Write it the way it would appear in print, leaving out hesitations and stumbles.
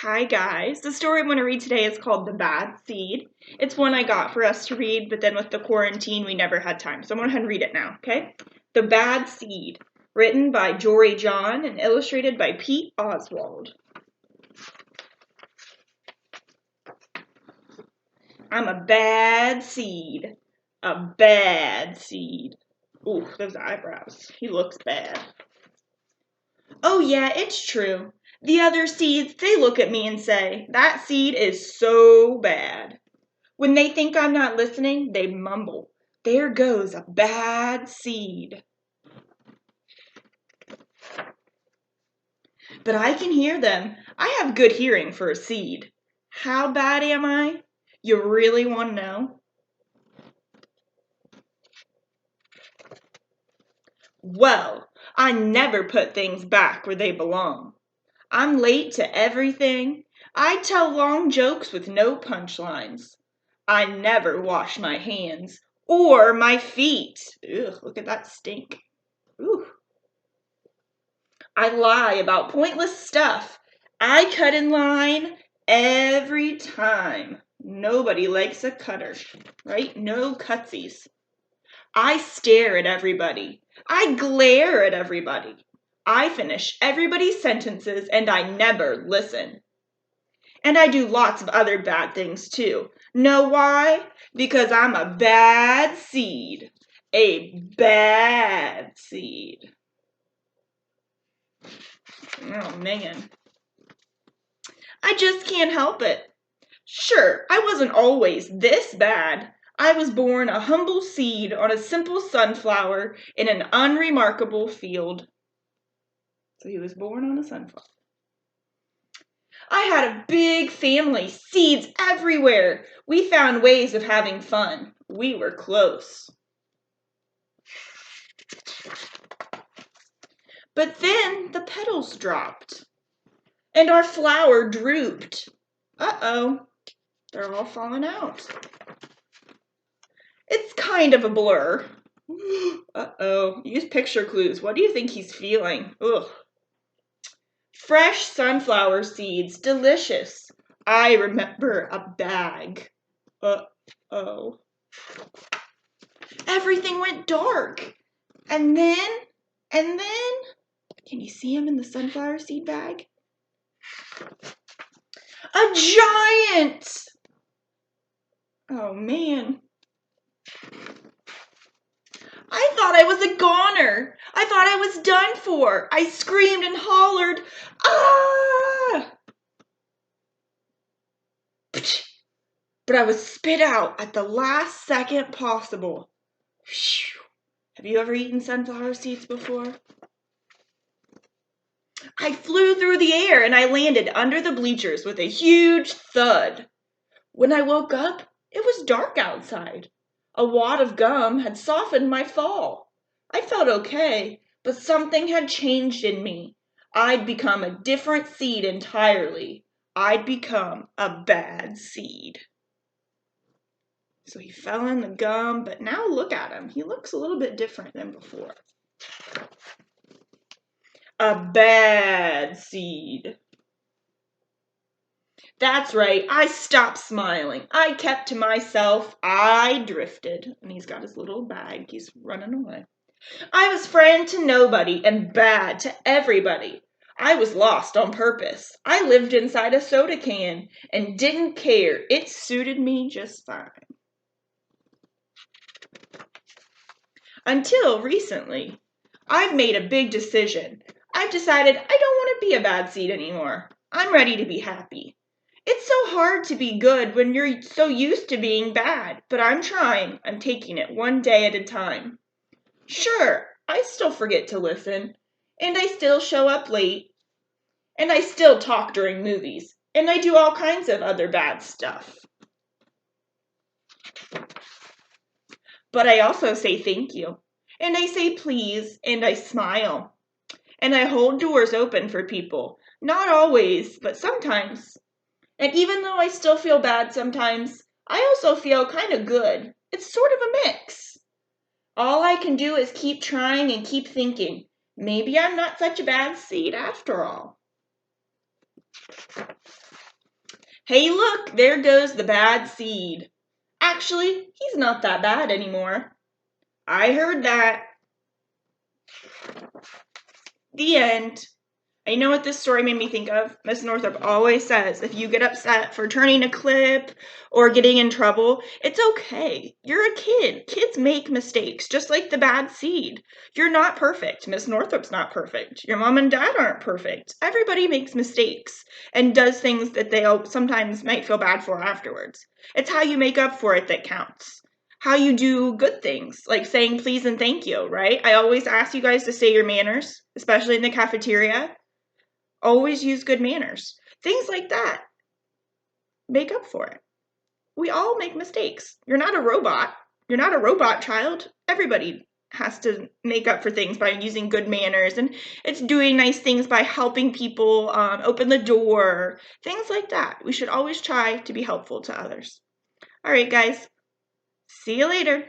Hi guys, the story I'm going to read today is called The Bad Seed. It's one I got for us to read, but then with the quarantine we never had time, so I'm going to go ahead and read it now, okay? The Bad Seed, written by Jory John and illustrated by Pete Oswald. I'm a bad seed. A bad seed. Ooh, those eyebrows. He looks bad. Oh yeah, it's true. The other seeds, they look at me and say, that seed is so bad. When they think I'm not listening, they mumble, there goes a bad seed. But I can hear them. I have good hearing for a seed. How bad am I? You really want to know? Well, I never put things back where they belong. I'm late to everything. I tell long jokes with no punchlines. I never wash my hands or my feet. Ugh, look at that stink. Ooh. I lie about pointless stuff. I cut in line every time. Nobody likes a cutter, right? No cutsies. I stare at everybody. I glare at everybody. I finish everybody's sentences and I never listen. And I do lots of other bad things too. Know why? Because I'm a bad seed. A bad seed. Oh man. I just can't help it. Sure, I wasn't always this bad. I was born a humble seed on a simple sunflower in an unremarkable field. So he was born on a sunflower. I had a big family, seeds everywhere. We found ways of having fun. We were close. But then the petals dropped, and our flower drooped. Uh-oh, they're all falling out. It's kind of a blur. Uh-oh, use picture clues. What do you think he's feeling? Ugh. Fresh sunflower seeds, delicious. I remember a bag. Uh-oh. Everything went dark. And then, can you see him in the sunflower seed bag? A giant! Oh, man. I thought I was a goner. I thought I was done for. I screamed and hollered, ah! But I was spit out at the last second possible. Whew. Have you ever eaten sunflower seeds before? I flew through the air and I landed under the bleachers with a huge thud. When I woke up, it was dark outside. A wad of gum had softened my fall. I felt okay, but something had changed in me. I'd become a different seed entirely. I'd become a bad seed. So he fell in the gum, but now look at him. He looks a little bit different than before. A bad seed. That's right, I stopped smiling. I kept to myself. I drifted. And he's got his little bag. He's running away. I was friend to nobody and bad to everybody. I was lost on purpose. I lived inside a soda can and didn't care. It suited me just fine. Until recently. I've made a big decision. I've decided I don't want to be a bad seed anymore. I'm ready to be happy. It's so hard to be good when you're so used to being bad, but I'm trying. I'm taking it one day at a time. Sure, I still forget to listen, and I still show up late, and I still talk during movies, and I do all kinds of other bad stuff. But I also say thank you, and I say please, and I smile, and I hold doors open for people. Not always, but sometimes. And even though I still feel bad sometimes, I also feel kind of good. It's sort of a mix. All I can do is keep trying and keep thinking, maybe I'm not such a bad seed after all. Hey, look, there goes the bad seed. Actually, he's not that bad anymore. I heard that. The end. And you know what this story made me think of? Miss Northrop always says if you get upset for turning a clip or getting in trouble, it's okay. You're a kid. Kids make mistakes, just like the bad seed. You're not perfect. Miss Northrop's not perfect. Your mom and dad aren't perfect. Everybody makes mistakes and does things that they sometimes might feel bad for afterwards. It's how you make up for it that counts. How you do good things, like saying please and thank you, right? I always ask you guys to say your manners, especially in the cafeteria. Always use good manners. Things like that make up for it. We all make mistakes. You're not a robot. You're not a robot child. Everybody has to make up for things by using good manners, and it's doing nice things by helping people open the door, things like that. We should always try to be helpful to others. All right, guys. See you later.